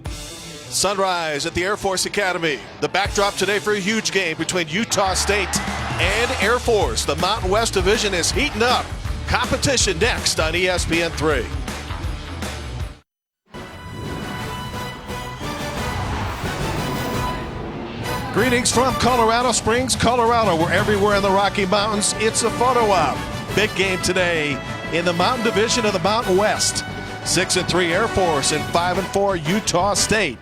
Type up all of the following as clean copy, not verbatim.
Sunrise at the Air Force Academy. The backdrop today for a huge game between Utah State and Air Force. The Mountain West Division is heating up. Competition next on ESPN3. Greetings from Colorado Springs, Colorado. We're everywhere in the Rocky Mountains. It's a photo op. Big game today in the Mountain Division of the Mountain West. 6-3 Air Force and 5-4 Utah State.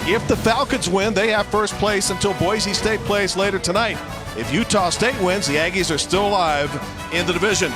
If the Falcons win, they have first place until Boise State plays later tonight. If Utah State wins, the Aggies are still alive in the division.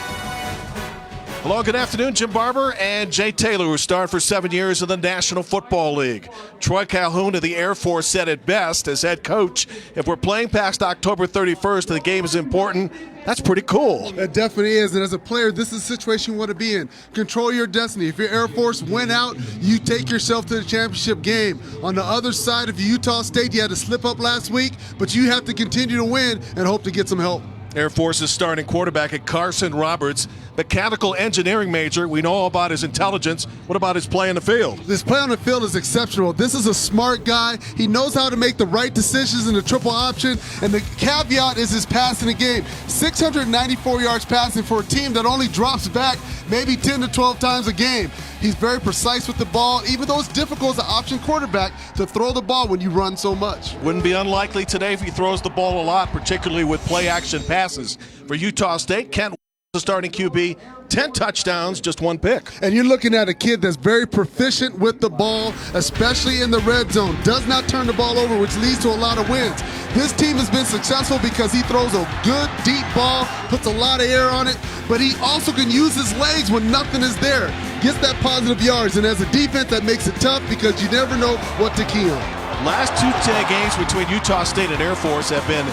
Hello, good afternoon. Jim Barber and Jay Taylor, who starred for 7 years in the National Football League. Troy Calhoun of the Air Force said it best as head coach. If we're playing past October 31st, the game is important. That's pretty cool. It definitely is. And as a player, this is a situation you want to be in. Control your destiny. If your Air Force win out, you take yourself to the championship game. On the other side of Utah State, you had to slip up last week, but you have to continue to win and hope to get some help. Air Force's starting quarterback at Carson Roberts, mechanical engineering major. We know all about his intelligence. What about his play in the field? His play on the field is exceptional. This is a smart guy. He knows how to make the right decisions in the triple option, and the caveat is his passing the game. 694 yards passing for a team that only drops back maybe 10 to 12 times a game. He's very precise with the ball, even though it's difficult as an option quarterback to throw the ball when you run so much. Wouldn't be unlikely today if he throws the ball a lot, particularly with play-action passes. For Utah State, Kent, the starting QB, 10 touchdowns, just one pick. And you're looking at a kid that's very proficient with the ball, especially in the red zone. Does not turn the ball over, which leads to a lot of wins. This team has been successful because he throws a good, deep ball, puts a lot of air on it, but he also can use his legs when nothing is there. Gets that positive yards, and as a defense, that makes it tough because you never know what to key on. Last two games between Utah State and Air Force have been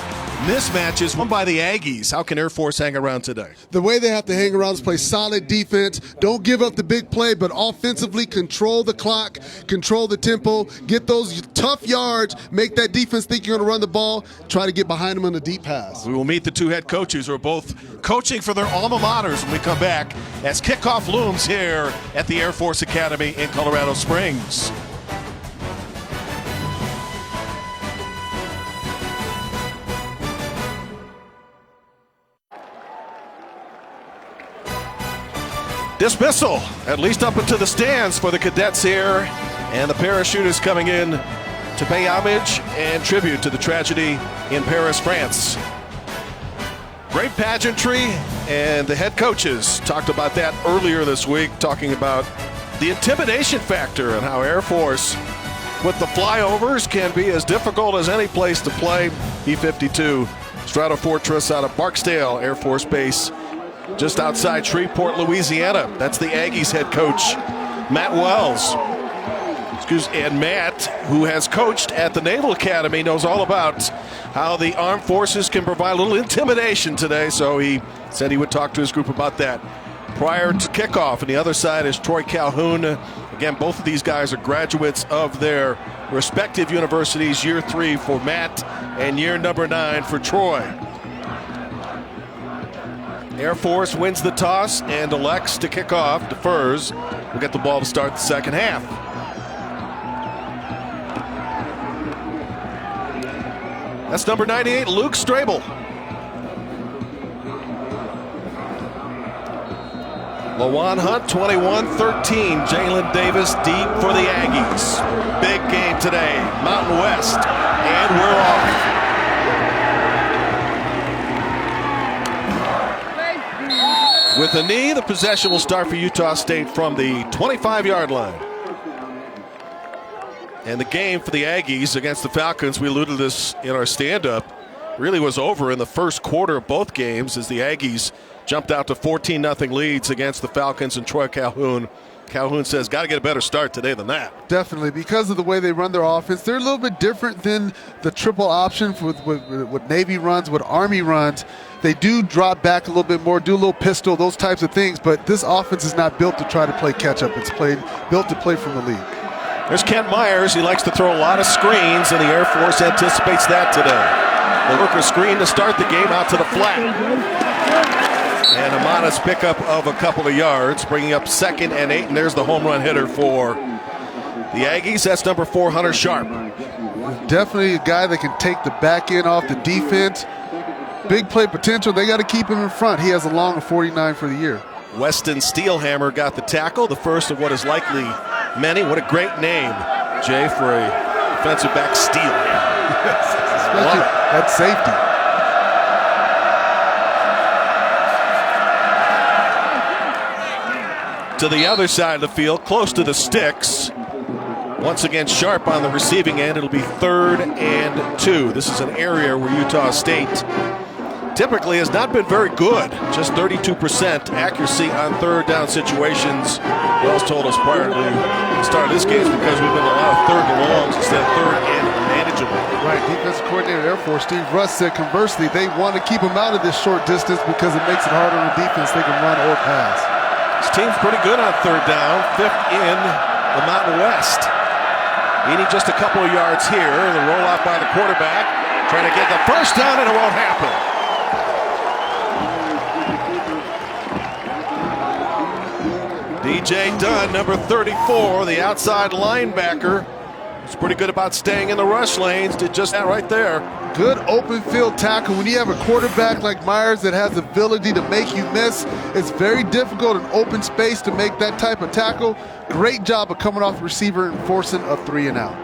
mismatches won by the Aggies. How can Air Force hang around today? The way they have to hang around is play solid defense. Don't give up the big play, but offensively control the clock, control the tempo, get those tough yards, make that defense think you're going to run the ball, try to get behind them on a deep pass. We will meet the two head coaches who are both coaching for their alma maters when we come back as kickoff looms here at the Air Force Academy in Colorado Springs. Dismissal, at least up into the stands for the cadets here, and the parachuters coming in to pay homage and tribute to the tragedy in Paris, France. Great pageantry, and the head coaches talked about that earlier this week, talking about the intimidation factor and how Air Force, with the flyovers, can be as difficult as any place to play. B-52 Stratofortress out of Barksdale Air Force Base, just outside Shreveport, Louisiana. That's the Aggies head coach, Matt Wells. And Matt, who has coached at the Naval Academy, knows all about how the armed forces can provide a little intimidation today, so he said he would talk to his group about that prior to kickoff. And the other side is Troy Calhoun. Again, both of these guys are graduates of their respective universities, year 3 for Matt and year number 9 for Troy. Air Force wins the toss and elects to kick off, defers. We'll get the ball to start the second half. That's number 98, Luke Strable. Lawan Hunt, 21-13. Jalen Davis deep for the Aggies. Big game today, Mountain West, and we're off. With a knee, the possession will start for Utah State from the 25-yard line. And the game for the Aggies against the Falcons, we alluded to this in our stand-up, really was over in the first quarter of both games as the Aggies jumped out to 14-0 leads against the Falcons and Troy Calhoun. Calhoun says, got to get a better start today than that. Definitely, because of the way they run their offense. They're a little bit different than the triple option with what Navy runs, what Army runs. They do drop back a little bit more, do a little pistol, those types of things, but this offense is not built to try to play catch-up. It's built to play from the lead. There's Kent Myers. He likes to throw a lot of screens, and the Air Force anticipates that today. They look for a screen to start the game out to the flat. And a modest pickup of a couple of yards, bringing up 2nd and 8, and there's the home run hitter for the Aggies. That's number 4, Hunter Sharp. Definitely a guy that can take the back end off the defense. Big play potential. They got to keep him in front. He has a long of 49 for the year. Weston Steelhammer got the tackle, the first of what is likely many. What a great name, Jay, for a defensive back, Steel. Especially at safety. To the other side of the field, close to the sticks. Once again, Sharp on the receiving end. It'll be 3rd and 2. This is an area where Utah State typically has not been very good. Just 32% accuracy on 3rd down situations. Wells told us prior to the start of this game because we've been a lot of 3rd and longs instead of 3rd and manageable. Right, defensive coordinator Air Force Steve Russ said conversely they want to keep him out of this short distance because it makes it harder on defense. They can run or pass. This team's pretty good on 3rd down, 5th in the Mountain West. Needing just a couple of yards here. The rollout by the quarterback, trying to get the first down, and it won't happen. DJ Dunn, number 34, the outside linebacker. He's pretty good about staying in the rush lanes. Did just that right there. Good open field tackle. When you have a quarterback like Myers that has the ability to make you miss, it's very difficult in open space to make that type of tackle. Great job of coming off the receiver and forcing a 3 and out.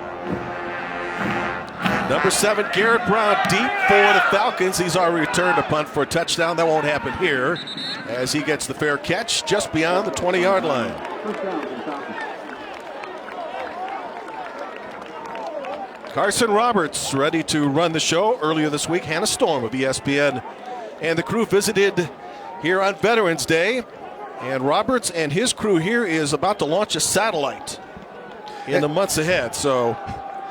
Number 7, Garrett Brown, deep for the Falcons. He's already returned a punt for a touchdown. That won't happen here as he gets the fair catch just beyond the 20-yard line. Carson Roberts ready to run the show. Earlier this week, Hannah Storm of ESPN and the crew visited here on Veterans Day. And Roberts and his crew here is about to launch a satellite in the months ahead. So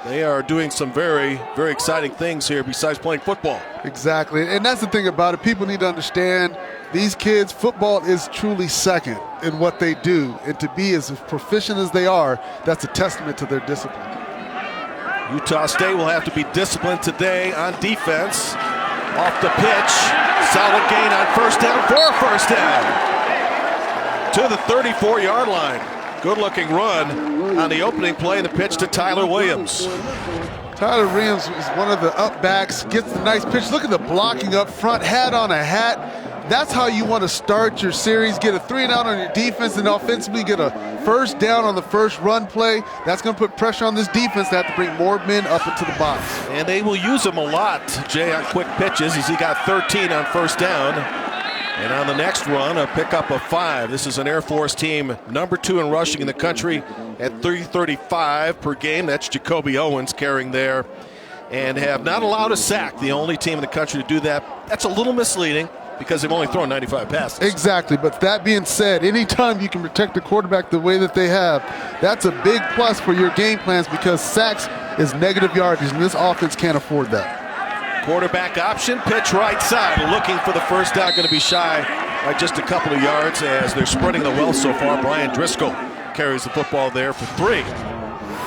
they are doing some very, very exciting things here besides playing football. Exactly. And that's the thing about it. People need to understand these kids, football is truly second in what they do. And to be as proficient as they are, that's a testament to their discipline. Utah State will have to be disciplined today on defense. Off the pitch. Solid gain on first down for a first down. To the 34-yard line. Good-looking run on the opening play. The pitch to Tyler Williams. Tyler Williams is one of the up backs. Gets the nice pitch. Look at the blocking up front. Hat on a hat. That's how you want to start your series. Get a 3 and out on your defense and offensively get a first down on the first run play. That's going to put pressure on this defense to have to bring more men up into the box. And they will use him a lot, Jay, on quick pitches as he got 13 on first down. And on the next run, a pickup of 5. This is an Air Force team number 2 in rushing in the country at 335 per game. That's Jacoby Owens carrying there. And have not allowed a sack, the only team in the country to do that. That's a little misleading, because they've only thrown 95 passes. Exactly, but that being said, anytime you can protect the quarterback the way that they have, that's a big plus for your game plans because sacks is negative yardage, and this offense can't afford that. Quarterback option, pitch right side. Looking for the first down, going to be shy by just a couple of yards as they're spreading the wealth so far. Brian Driscoll carries the football there for 3.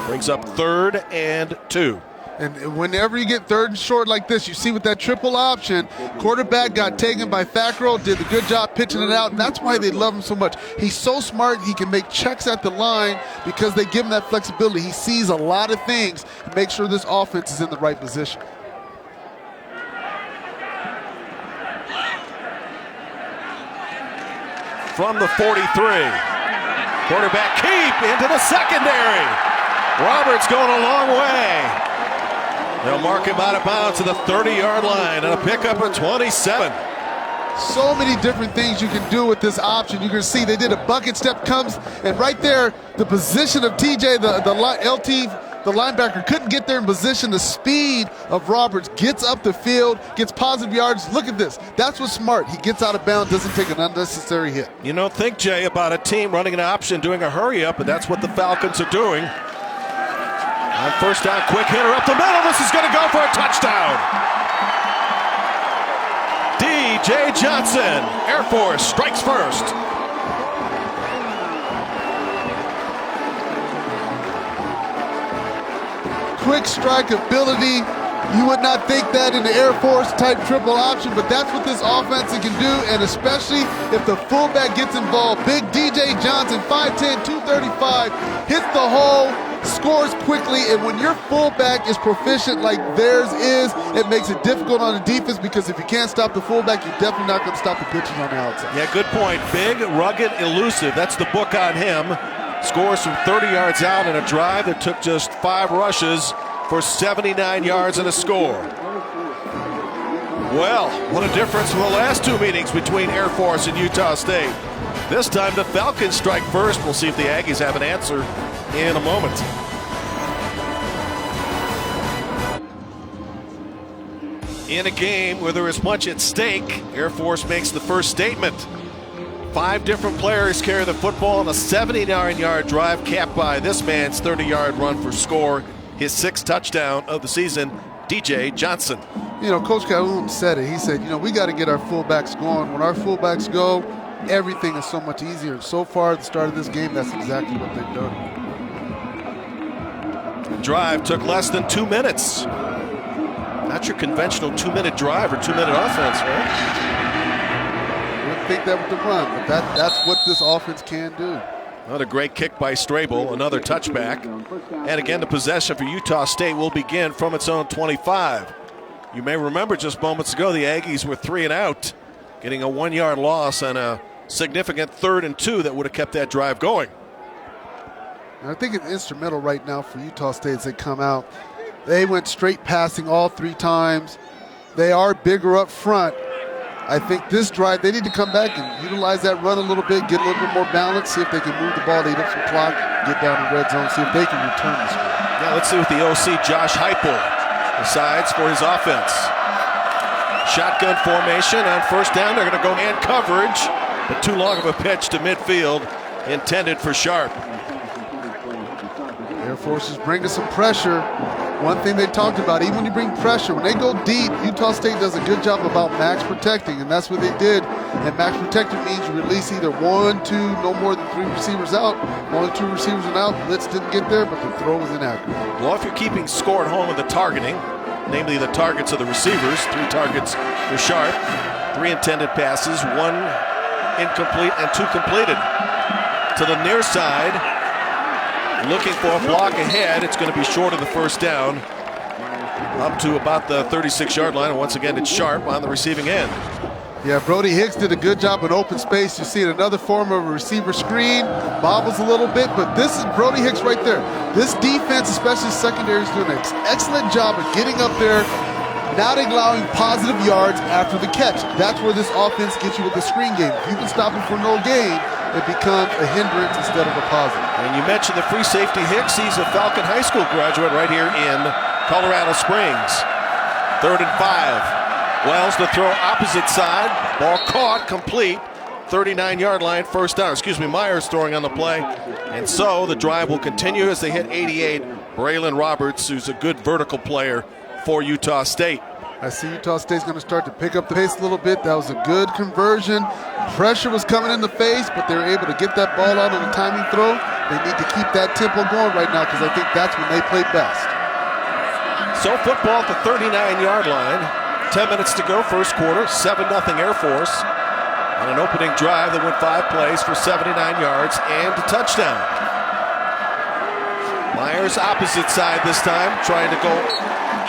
Brings up 3rd and 2. And whenever you get 3rd and short like this, you see with that triple option, quarterback got taken by Fackrell, did a good job pitching it out, and that's why they love him so much. He's so smart, he can make checks at the line because they give him that flexibility. He sees a lot of things to make sure this offense is in the right position. From the 43, quarterback keep into the secondary. Roberts going a long way. They'll mark him out of bounds to the 30-yard line and a pickup of 27. So many different things you can do with this option. You can see they did a bucket step comes, and right there, the position of TJ, the linebacker, couldn't get there in position. The speed of Roberts gets up the field, gets positive yards. Look at this. That's what's smart. He gets out of bounds, doesn't take an unnecessary hit. You don't think, Jay, about a team running an option, doing a hurry-up, but that's what the Falcons are doing. On first down, quick hitter up the middle. This is going to go for a touchdown. DJ Johnson, Air Force, strikes first. Quick strike ability. You would not think that in the Air Force type triple option, but that's what this offense can do, and especially if the fullback gets involved. Big DJ Johnson, 5'10", 235, hits the hole, scores quickly, and when your fullback is proficient like theirs is, it makes it difficult on the defense because if you can't stop the fullback, you're definitely not going to stop the pitchers on the outside. Yeah, good point. Big, rugged, elusive. That's the book on him. Scores from 30 yards out in a drive that took just 5 rushes for 79 yards and a score. Well, what a difference from the last 2 meetings between Air Force and Utah State. This time the Falcons strike first. We'll see if the Aggies have an answer in a moment. In a game where there is much at stake, Air Force makes the first statement. 5 different players carry the football on a 79-yard drive capped by this man's 30-yard run for score, his 6th touchdown of the season, DJ Johnson. You know, Coach Calhoun said it. He said, you know, we got to get our fullbacks going. When our fullbacks go, everything is so much easier. So far at the start of this game, that's exactly what they've done. The drive took less than 2 minutes. Not your conventional 2-minute drive or 2-minute offense, right? You wouldn't think that with the run, but that's what this offense can do. Another great kick by Strable, another touchback. And again, the possession for Utah State will begin from its own 25. You may remember just moments ago the Aggies were 3 and out, getting a 1-yard loss on a significant 3rd and 2 that would have kept that drive going. And I think it's instrumental right now for Utah State as they come out. They went straight passing all 3 times. They are bigger up front. I think this drive, they need to come back and utilize that run a little bit, get a little bit more balance, see if they can move the ball, eat up some clock, get down the red zone, see if they can return the score. Now let's see what the OC, Josh Heupel, decides for his offense. Shotgun formation on first down. They're going to go man coverage, but too long of a pitch to midfield, intended for Sharp. Air Force is bringing some pressure. One thing they talked about, even when you bring pressure, when they go deep, Utah State does a good job about max protecting, and that's what they did. And max protecting means you release either 1, 2, no more than 3 receivers out. Only 2 receivers are out. Blitz didn't get there, but the throw was inaccurate. Well, if you're keeping score at home with the targeting, namely the targets of the receivers, 3 targets for Sharp, 3 intended passes, 1 incomplete and 2 completed. To the near side, looking for a block ahead. It's going to be short of the first down, up to about the 36-yard line. And once again, it's Sharp on the receiving end. Yeah, Brody Hicks did a good job in open space. You see another form of a receiver screen, bobbles a little bit, but this is Brody Hicks right there. This defense, especially secondary, is doing an excellent job of getting up there, not allowing positive yards after the catch. That's where this offense gets you with the screen game. If you can stop it for no gain, it becomes a hindrance instead of a positive. And you mentioned the free safety Hicks. He's a Falcon High School graduate right here in Colorado Springs. 3rd and 5. Wells to throw opposite side. Ball caught, complete. 39-yard line, first down. Myers throwing on the play. And so the drive will continue as they hit 88. Braylon Roberts, who's a good vertical player for Utah State. I see Utah State's going to start to pick up the pace a little bit. That was a good conversion. Pressure was coming in the face, but they were able to get that ball out on a timing throw. They need to keep that tempo going right now because I think that's when they play best. So football at the 39-yard line. 10 minutes to go, first quarter. 7-0 Air Force on an opening drive that went 5 plays for 79 yards and a touchdown. Myers opposite side this time, trying to go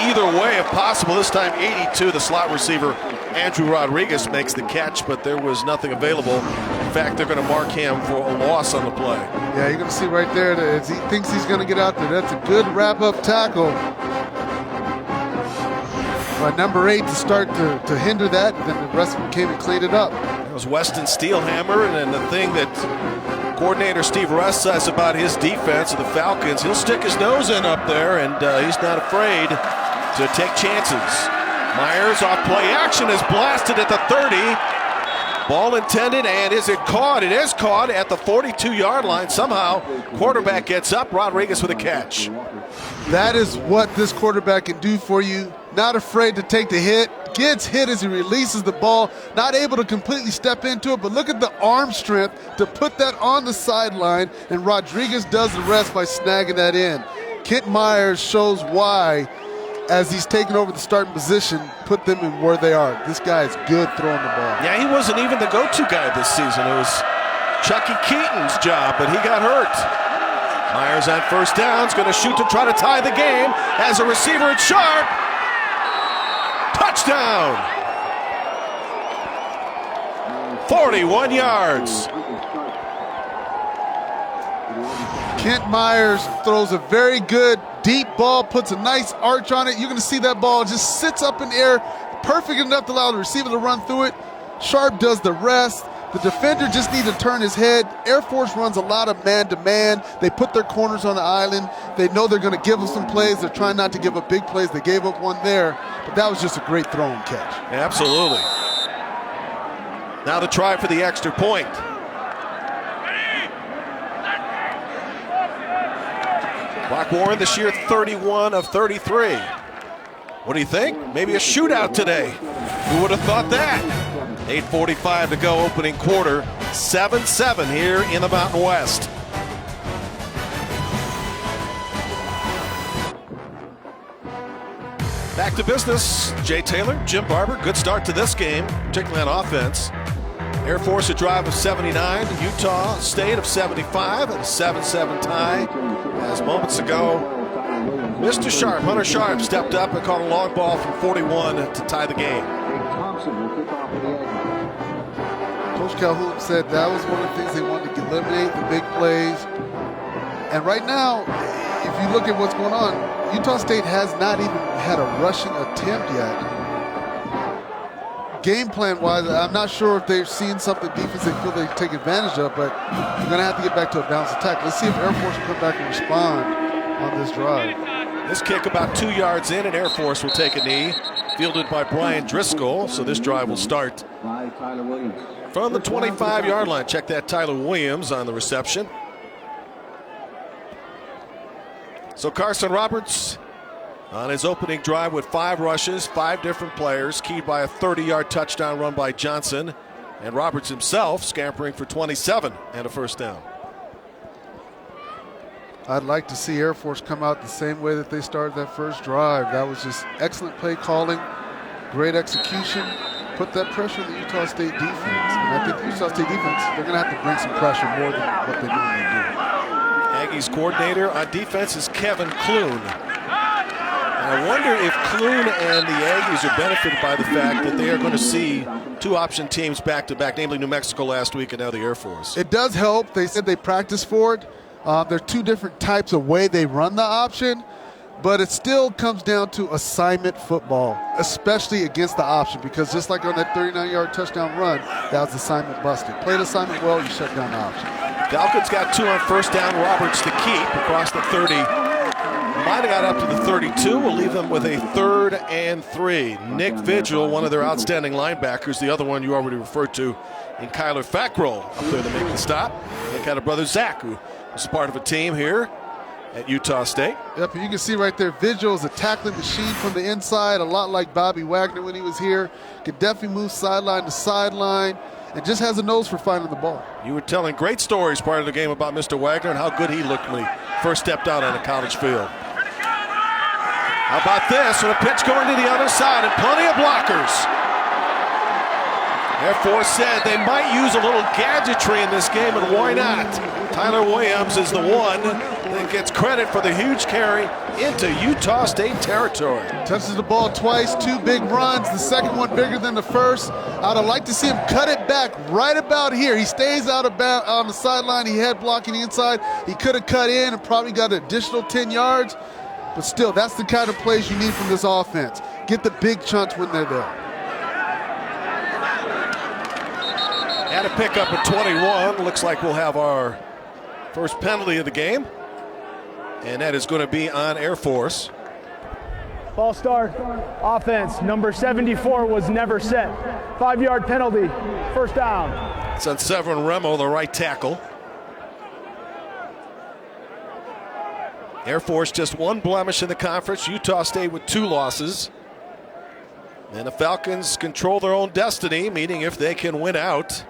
either way if possible. This time 82, the slot receiver Andrew Rodriguez makes the catch, but there was nothing available. In fact, they're going to mark him for a loss on the play. Yeah, you're going to see right there that as he thinks he's going to get out there, that's a good wrap-up tackle by number 8 to start to hinder that. Then the rest of them came and cleaned it up. It was Weston Steelhammer, and then the thing that coordinator Steve Russ says about his defense of the Falcons, he'll stick his nose in up there, and he's not afraid to take chances. Myers off play action is blasted at the 30. Ball intended, and is it caught? It is caught at the 42-yard line. Somehow, quarterback gets up. Rodriguez with a catch. That is what this quarterback can do for you. Not afraid to take the hit. Gets hit as he releases the ball. Not able to completely step into it, but look at the arm strength to put that on the sideline, and Rodriguez does the rest by snagging that in. Kent Myers shows why, as he's taken over the starting position, put them in where they are. This guy is good throwing the ball. Yeah, he wasn't even the go-to guy this season. It was Chucky Keaton's job, but he got hurt. Myers on first down is going to shoot to try to tie the game. As a receiver, it's Sharp. Touchdown! 41 yards. Kent Myers throws a very good deep ball, puts a nice arch on it. You're going to see that ball just sits up in the air, perfect enough to allow the receiver to run through it. Sharp does the rest. The defender just needs to turn his head. Air Force runs a lot of man-to-man. They put their corners on the island. They know they're going to give them some plays. They're trying not to give up big plays. They gave up one there, but that was just a great throw and catch. Absolutely. Now to try for the extra point. Brock Warren this year 31 of 33. What do you think? Maybe a shootout today. Who would have thought that? 8:45 to go, opening quarter. 7-7 here in the Mountain West. Back to business. Jay Taylor, Jim Barber, good start to this game, particularly on offense. Air Force a drive of 79, Utah State of 75, and a 7-7 tie. As moments ago, Mr. Sharp, Hunter Sharp, stepped up and caught a long ball from 41 to tie the game. Coach Calhoun said that was one of the things they wanted to eliminate, the big plays. And right now, if you look at what's going on, Utah State has not even had a rushing attempt yet. Game plan-wise, I'm not sure if they've seen something defense they feel they can take advantage of, but you're going to have to get back to a balanced attack. Let's see if Air Force will come back and respond on this drive. This kick about 2 yards in, and Air Force will take a knee. Fielded by Brian Driscoll, so this drive will start from the 25-yard line. Check that, Tyler Williams on the reception. So Carson Roberts on his opening drive with 5 rushes, 5 different players, keyed by a 30-yard touchdown run by Johnson, and Roberts himself scampering for 27 and a first down. I'd like to see Air Force come out the same way that they started that first drive. That was just excellent play calling, great execution, put that pressure on the Utah State defense. And I think the Utah State defense, they're going to have to bring some pressure more than what they normally do. Aggies coordinator on defense is Kevin Clune. And I wonder if Clune and the Aggies are benefited by the fact that they are going to see 2 option teams back-to-back, namely New Mexico last week and now the Air Force. It does help. They said they practiced for it. There are 2 different types of way they run the option, but it still comes down to assignment football, especially against the option, because just like on that 39-yard touchdown run, that was assignment busted. Played assignment well, you shut down the option. Falcons got 2 on first down. Roberts to keep across the 30. Might have got up to the 32. We'll leave them with a 3rd and 3. Nick Vigil, one of their outstanding linebackers, the other one you already referred to, and Kyler Fackrell up there to make the stop. They got a brother Zach, who was part of a team here at Utah State. Yep, and you can see right there, Vigil is a tackling machine from the inside, a lot like Bobby Wagner when he was here. Could definitely move sideline to sideline, and just has a nose for finding the ball. You were telling great stories part of the game about Mr. Wagner and how good he looked when he first stepped out on a college field. How about this, with a pitch going to the other side and plenty of blockers. Air Force said they might use a little gadgetry in this game, and why not? Tyler Williams is the one that gets credit for the huge carry into Utah State territory. Touches the ball twice, 2 big runs, the second one bigger than the first. I'd like to see him cut it back right about here. He stays out of on the sideline. He had blocking the inside. He could have cut in and probably got an additional 10 yards. But still, that's the kind of plays you need from this offense. Get the big chunks when they're there. And a pickup at 21. Looks like we'll have our first penalty of the game. And that is going to be on Air Force. Ball start, offense, number 74 was never set. 5-yard penalty, first down. It's on Severin Remo, the right tackle. Air Force just 1 blemish in the conference. Utah State with 2 losses. And the Falcons control their own destiny, meaning if they can win out,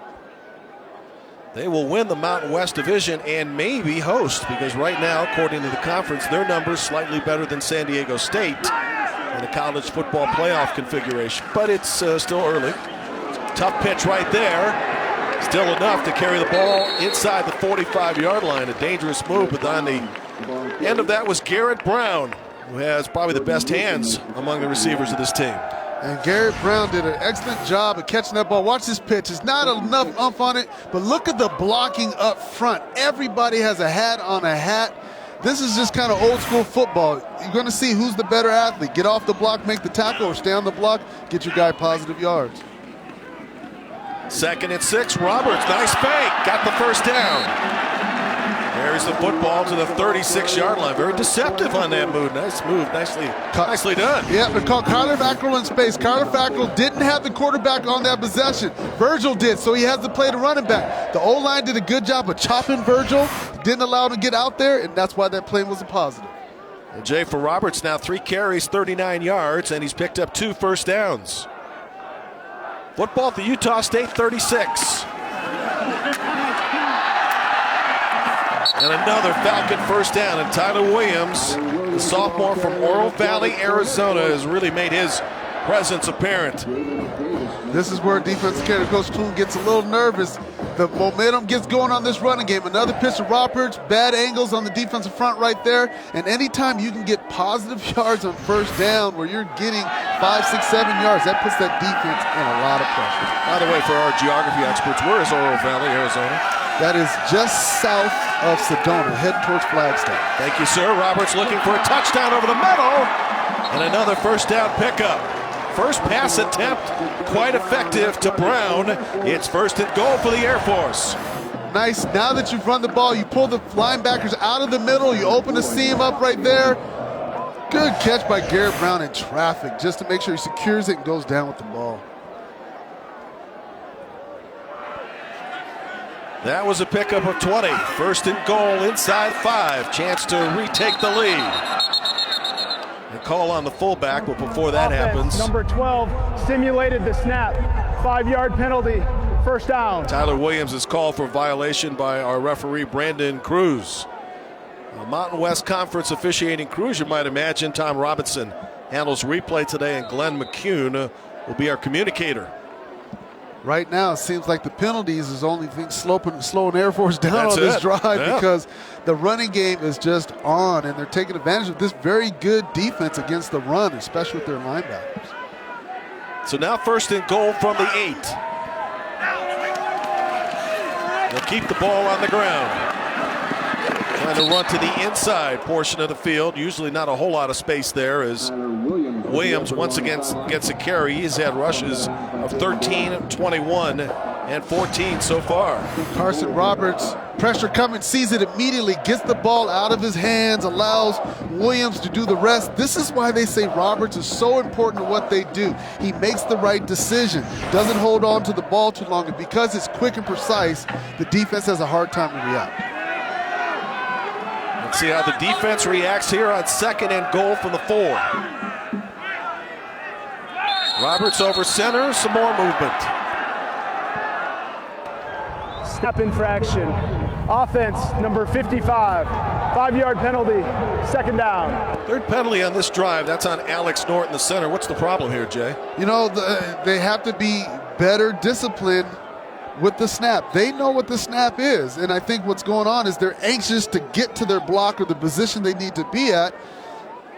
they will win the Mountain West Division and maybe host, because right now, according to the conference, their numbers slightly better than San Diego State in the college football playoff configuration. But it's still early. Tough pitch right there. Still enough to carry the ball inside the 45-yard line. A dangerous move, but on the end of that was Garrett Brown, who has probably the best hands among the receivers of this team. And Garrett Brown did an excellent job of catching that ball. Watch this pitch. It's not enough umph on it, but look at the blocking up front. Everybody has a hat on a hat. This is just kind of old school football. You're going to see who's the better athlete. Get off the block, make the tackle, or stay on the block, get your guy positive yards. 2nd and 6, Roberts, nice fake, got the first down. Carries the football to the 36-yard line. Very deceptive on that move. Nice move, nicely done. Yeah, but caught Kyler Fackrell in space. Kyler Fackrell didn't have the quarterback on that possession. Virgil did, so he has to play the running back. The O-line did a good job of chopping Virgil, didn't allow him to get out there, and that's why that play was a positive. And Jay, for Roberts now 3 carries, 39 yards, and he's picked up 2 first downs. Football at the Utah State 36. And another Falcon first down. And Tyler Williams, the sophomore from Oro Valley, Arizona, has really made his presence apparent. This is where defensive coach Clune gets a little nervous. The momentum gets going on this running game. Another pitch to Roberts, bad angles on the defensive front right there. And anytime you can get positive yards on first down where you're getting 5, 6, 7 yards, that puts that defense in a lot of pressure. By the way, for our geography experts, where is Oro Valley, Arizona? That is just south of Sedona, head towards Flagstaff. Thank you, sir. Roberts looking for a touchdown over the middle. And another first down pickup. First pass attempt, quite effective to Brown. It's 1st and goal for the Air Force. Nice. Now that you've run the ball, you pull the linebackers out of the middle. You open the seam up right there. Good catch by Garrett Brown in traffic just to make sure he secures it and goes down with the ball. That was a pickup of 20. 1st and goal inside 5. Chance to retake the lead. A call on the fullback, but before that happens, number 12 simulated the snap. 5-yard penalty, first down. Tyler Williams is called for violation by our referee, Brandon Cruz. A Mountain West Conference officiating Cruz, you might imagine. Tom Robinson handles replay today, and Glenn McCune will be our communicator. Right now, it seems like the penalties is only thing slowing Air Force down on this drive because the running game is just on, and they're taking advantage of this very good defense against the run, especially with their linebackers. So now 1st and goal from the 8. They'll keep the ball on the ground. Trying to run to the inside portion of the field. Usually not a whole lot of space there as Williams once again gets a carry. He's had rushes of 13, 21, and 14 so far. Carson Roberts, pressure coming, sees it immediately, gets the ball out of his hands, allows Williams to do the rest. This is why they say Roberts is so important to what they do. He makes the right decision, doesn't hold on to the ball too long, and because it's quick and precise, the defense has a hard time to react. Let's see how the defense reacts here on 2nd and goal from the 4. Roberts over center, some more movement. Snap infraction. Offense, number 55. 5-yard penalty, 2nd down. 3rd penalty on this drive. That's on Alex Norton, the center. What's the problem here, Jay? You know, they have to be better disciplined with the snap. They know what the snap is, and I think what's going on is they're anxious to get to their block or the position they need to be at,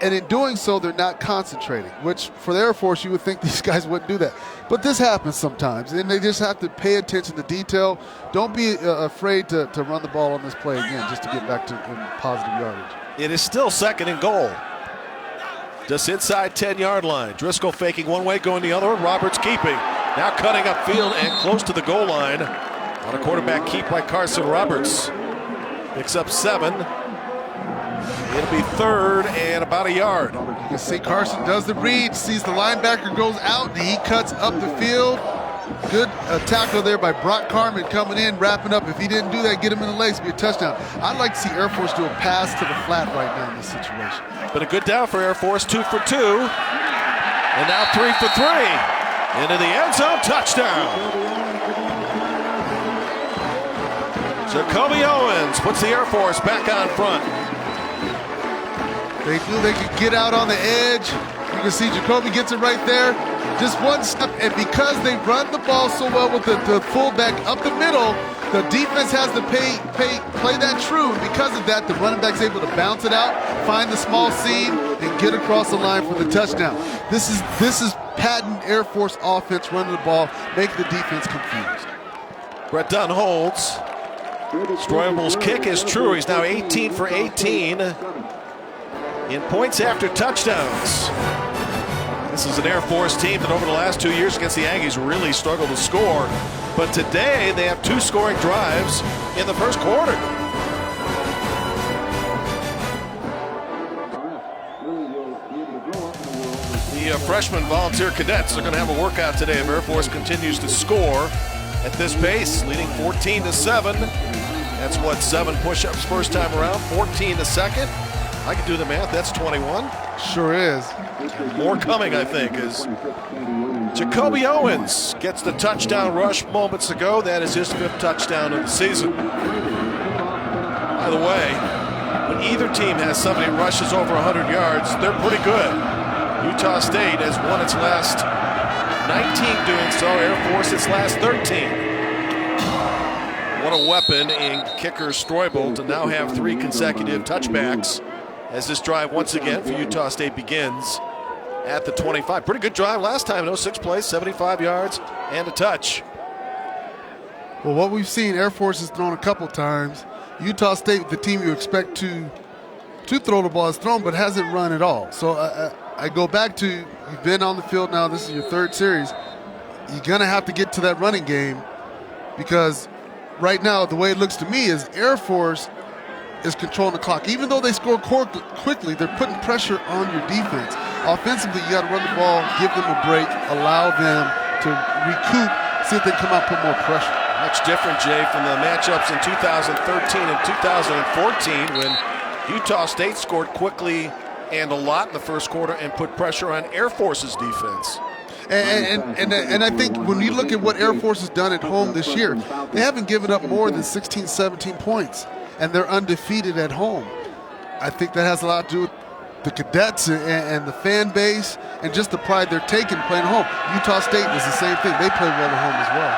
and in doing so, they're not concentrating, which for the Air Force, you would think these guys wouldn't do that. But this happens sometimes, and they just have to pay attention to detail. Don't be afraid to run the ball on this play again just to get back to positive yardage. It is still 2nd and goal. Just inside 10-yard line. Driscoll faking one way, going the other one. Roberts keeping. Now cutting upfield and close to the goal line on a quarterback keep by Carson Roberts. Picks up 7. It'll be 3rd and about a yard. You can see Carson does the read, sees the linebacker goes out, and he cuts up the field. Good tackle there by Brock Carmen coming in, wrapping up. If he didn't do that, get him in the legs, be a touchdown. I'd like to see Air Force do a pass to the flat right now in this situation. But a good down for Air Force, 2 for 2. And now 3 for 3. Into the end zone, touchdown. Jacoby Owens puts the Air Force back on front. They knew they could get out on the edge. You can see Jacoby gets it right there. just one step, and because they run the ball so well with the fullback up the middle, the defense has to play that true. And because of that, the running back's able to bounce it out, find the small seam, and get across the line for the touchdown. This is patent Air Force offense running the ball, making the defense confused. Brett Dunn holds. Stroibel's kick is true. He's now 18 for 18 in points after touchdowns. This is an Air Force team that over the last 2 years against the Aggies really struggled to score. But today they have 2 scoring drives in the first quarter. The freshman volunteer cadets are going to have a workout today if Air Force continues to score at this pace, leading 14-7. That's what, 7 push-ups first time around, 14 the second. I can do the math, that's 21. Sure is. More coming, I think, as Jacoby Owens gets the touchdown rush moments ago. That is his 5th touchdown of the season. By the way, when either team has somebody who rushes over 100 yards, they're pretty good. Utah State has won its last 19 doing so, Air Force its last 13. What a weapon in kicker Stroibel to now have 3 consecutive touchbacks as this drive once again for Utah State begins at the 25. Pretty good drive last time, no 6 plays, 75 yards and a touch. Well, what we've seen, Air Force has thrown a couple times. Utah State, the team you expect to throw the ball, has thrown but hasn't run at all. So I go back to, you've been on the field now, this is your 3rd series. You're going to have to get to that running game because right now, the way it looks to me is Air Force is controlling the clock. Even though they score quickly, they're putting pressure on your defense. Offensively, you got to run the ball, give them a break, allow them to recoup, see if they can come out and put more pressure. Much different, Jay, from the matchups in 2013 and 2014 when Utah State scored quickly and a lot in the first quarter and put pressure on Air Force's defense. And I think when you look at what Air Force has done at home this year, they haven't given up more than 16, 17 points, and they're undefeated at home. I think that has a lot to do with the cadets and the fan base and just the pride they're taking playing at home. Utah State was the same thing. They play well at home as well.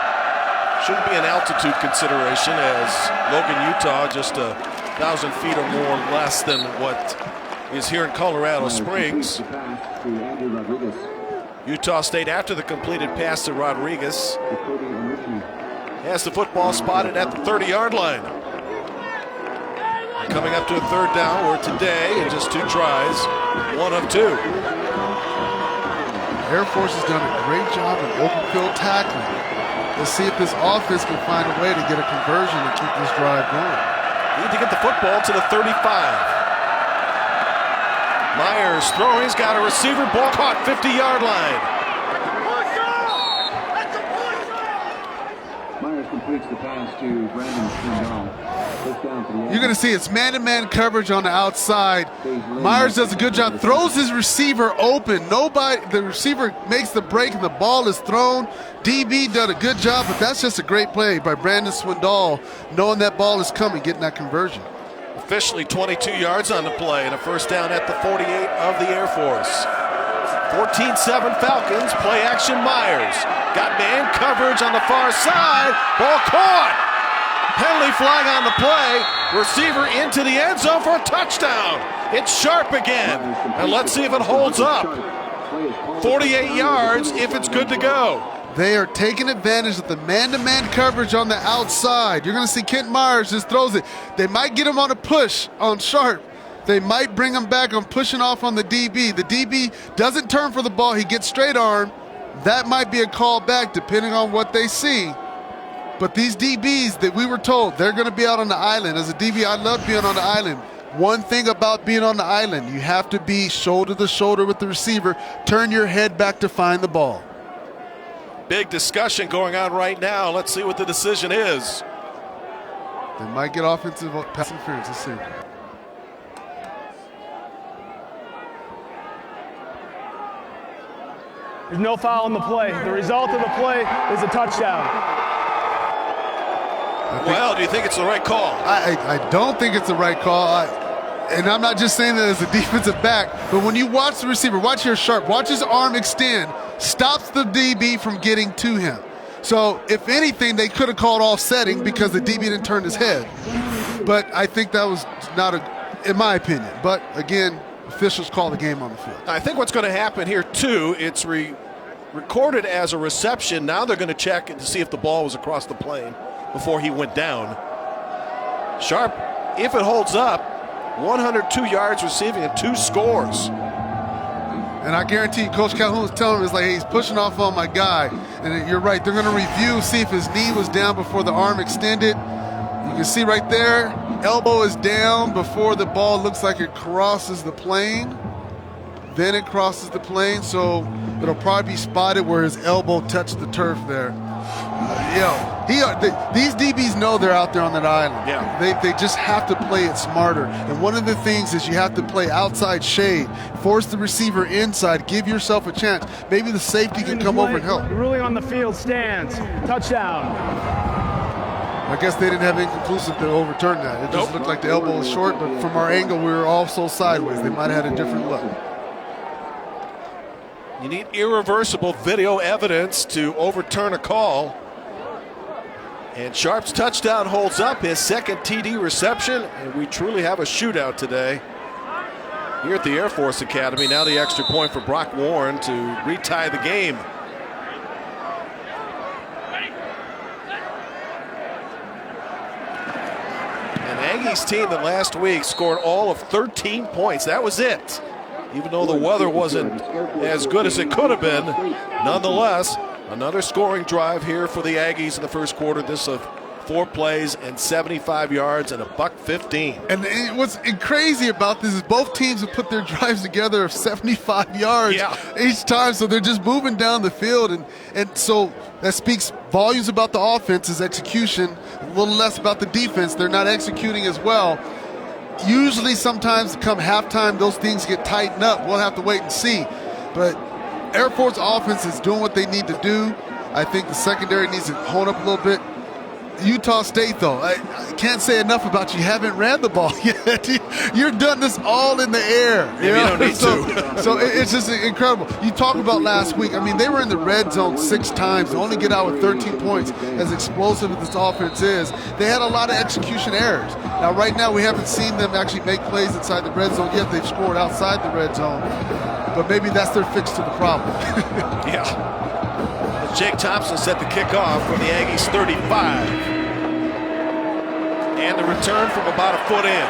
Shouldn't be an altitude consideration as Logan, Utah, just 1,000 feet or more less than what is here in Colorado Springs. Utah State, after the completed pass to Rodriguez, has the football spotted at the 30-yard line. Coming up to a 3rd down, where today, in just 2 tries, 1 of 2. Air Force has done a great job in open field tackling. Let's see if this offense can find a way to get a conversion and keep this drive going. Need to get the football to the 35. Myers throwing, he's got a receiver, ball caught 50-yard line. Myers completes the pass to Brandon Swindell. You're going to see it's man-to-man coverage on the outside. Myers does a good job, throws his receiver open. The receiver makes the break and the ball is thrown. DB did a good job, but that's just a great play by Brandon Swindell, knowing that ball is coming, getting that conversion. Officially 22 yards on the play and a 1st down at the 48 of the Air Force. 14-7 Falcons, play action Myers. Got man coverage on the far side, ball caught. Penalty flag on the play, receiver into the end zone for a touchdown. It's Sharp again, and let's see if it holds up. 48 yards if it's good to go. They are taking advantage of the man-to-man coverage on the outside. You're going to see Kent Myers just throws it. They might get him on a push on Sharp. They might bring him back on pushing off on the DB. The DB doesn't turn for the ball. He gets straight arm. That might be a call back depending on what they see. But these DBs that we were told, they're going to be out on the island. As a DB, I love being on the island. One thing about being on the island, you have to be shoulder to shoulder with the receiver. Turn your head back to find the ball. Big discussion going on right now. Let's see what the decision is. They might get offensive pass interference. Let's see. There's no foul on the play. The result of the play is a touchdown. Well, do you think it's the right call? I don't think it's the right call. And I'm not just saying that as a defensive back, but when you watch the receiver, watch here Sharp, watch his arm extend. stops the DB from getting to him. So if anything, they could have called offsetting because the DB didn't turn his head. But I think that was not in my opinion. But again, officials call the game on the field. I think what's going to happen here too, it's recorded as a reception. Now they're going to check to see if the ball was across the plane before he went down. Sharp, if it holds up, 102 yards receiving and 2 scores. And I guarantee you, Coach Calhoun was telling him, it's like, hey, he's pushing off on my guy. And you're right, they're going to review, see if his knee was down before the arm extended. You can see right there, elbow is down before the ball looks like it crosses the plane. Then it crosses the plane, so it'll probably be spotted where his elbow touched the turf there. These DBs know they're out there on that island. Yeah. They just have to play it smarter. And one of the things is you have to play outside shade, force the receiver inside, give yourself a chance. Maybe the safety can come over and help. Ruling on the field stands. Touchdown. I guess they didn't have inconclusive to overturn that. It just looked like the elbow was short, but from our angle, we were also sideways. They might have had a different look. You need irreversible video evidence to overturn a call. And Sharp's touchdown holds up, his second TD reception, and we truly have a shootout today here at the Air Force Academy. Now the extra point for Brock Warren to retie the game. An Aggies team that last week scored all of 13 points. That was it. Even though the weather wasn't as good as it could have been, nonetheless, another scoring drive here for the Aggies in the first quarter. This of 4 plays and 75 yards and $115. And what's crazy about this is both teams have put their drives together of 75 yards each time, so they're just moving down the field. And so that speaks volumes about the offense's execution, a little less about the defense. They're not executing as well. Usually sometimes come halftime, those things get tightened up. We'll have to wait and see. But Air Force offense is doing what they need to do. I think the secondary needs to hone up a little bit. Utah State, though, I can't say enough about you haven't ran the ball yet. You're done this all in the air. You don't need to. So it's just incredible. You talked about last week. I mean, they were in the red zone 6 times. They only get out with 13 points. As explosive as this offense is, they had a lot of execution errors. Now, right now, we haven't seen them actually make plays inside the red zone yet. They've scored outside the red zone. But maybe that's their fix to the problem. Yeah. Jake Thompson set the kickoff from the Aggies 35. And the return from about a foot in.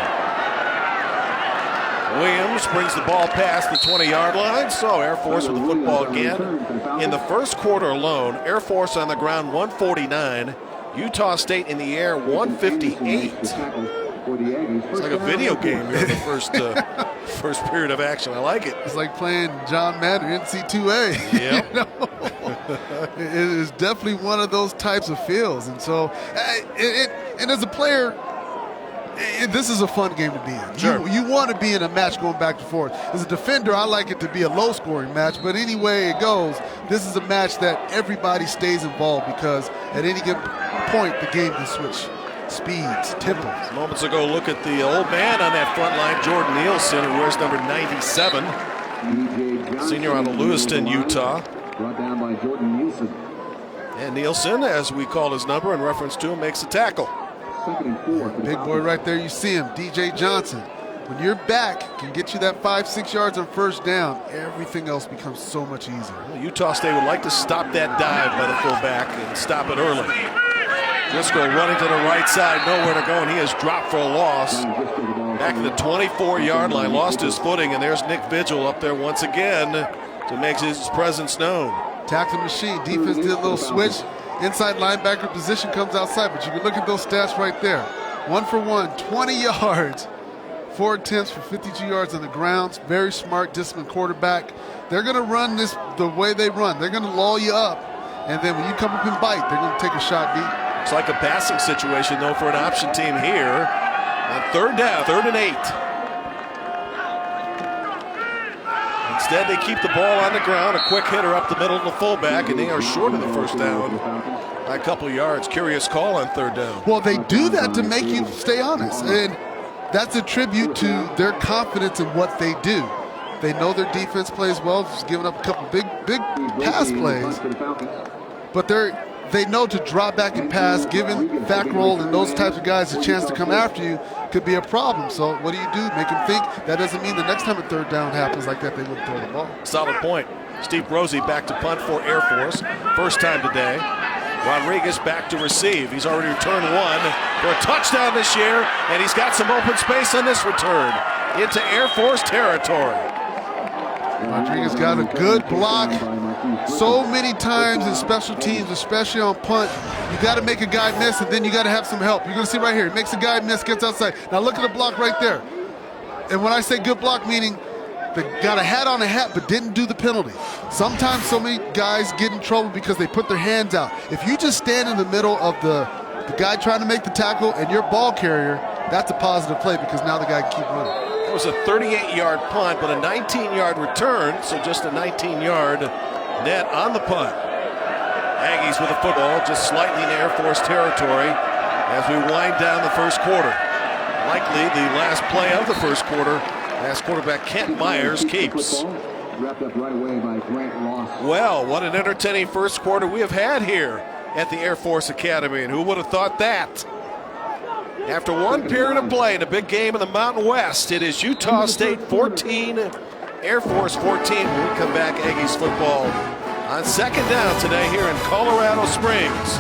Williams brings the ball past the 20-yard line. So Air Force with the football again. In the first quarter alone, Air Force on the ground 149. Utah State in the air 158. It's like a video game here in the first period of action. I like it. It's like playing John Madden NC2A. Yep. You know? It is definitely one of those types of fields. And so, and as a player, this is a fun game to be in. Sure. You want to be in a match going back and forth. As a defender, I like it to be a low-scoring match, but any way it goes, this is a match that everybody stays involved because at any given point, the game can switch speeds, tempos. Moments ago, look at the old man on that front line, Jordan Nielsen, who wears number 97. Senior out of Lewiston, Utah. Brought down by Jordan Nielsen. And Nielsen, as we call his number in reference to him, makes a tackle. 2nd and 4. Big boy right there, you see him, DJ Johnson. When your back can get you that 5-6 yards on first down, everything else becomes so much easier. Well, Utah State would like to stop that dive by the fullback and stop it early. Driscoll running to the right side, nowhere to go, and he is dropped for a loss. Back at the 24-yard line, lost his footing, and there's Nick Vigil up there once again to make his presence known. Tackle machine. Defense did a little switch. Inside linebacker position comes outside, but you can look at those stats right there. 1 for 1, 20 yards. 4 attempts for 52 yards on the ground. Very smart, disciplined quarterback. They're going to run this the way they run. They're going to lull you up, and then when you come up and bite, they're going to take a shot deep. It's like a passing situation, though, for an option team here. On 3rd down, 3rd and 8. Instead, they keep the ball on the ground. A quick hitter up the middle of the fullback, and they are short of the first down by a couple yards. Curious call on 3rd down. Well, they do that to make you stay honest, and that's a tribute to their confidence in what they do. They know their defense plays well, just giving up a couple big pass plays. But they know to drop back and pass, giving back roll and those types of guys a chance to come after you could be a problem. So what do? Make them think that doesn't mean the next time a third down happens like that, they wouldn't throw the ball. Solid point. Steve Rosie back to punt for Air Force. First time today. Rodriguez back to receive. He's already returned one for a touchdown this year, and he's got some open space on this return into Air Force territory. Rodriguez got a good block. So many times in special teams, especially on punt, you got to make a guy miss, and then you got to have some help. You're going to see right here, he makes a guy miss, gets outside. Now look at the block right there. And when I say good block, meaning they got a hat on a hat but didn't do the penalty. Sometimes so many guys get in trouble because they put their hands out. If you just stand in the middle of the guy trying to make the tackle and your ball carrier, that's a positive play because now the guy can keep running. It was a 38-yard punt, but a 19-yard return, so just a 19-yard net on the punt. Aggies with the football just slightly in Air Force territory as we wind down the first quarter. Likely the last play of the first quarter as quarterback Kent Myers keeps. Wrapped up right away by Grant Ross. Well, what an entertaining first quarter we have had here at the Air Force Academy, and who would have thought that? After one period of play in a big game in the Mountain West, it is Utah State 14, Air Force 14. When we come back, Aggies football on second down today here in Colorado Springs.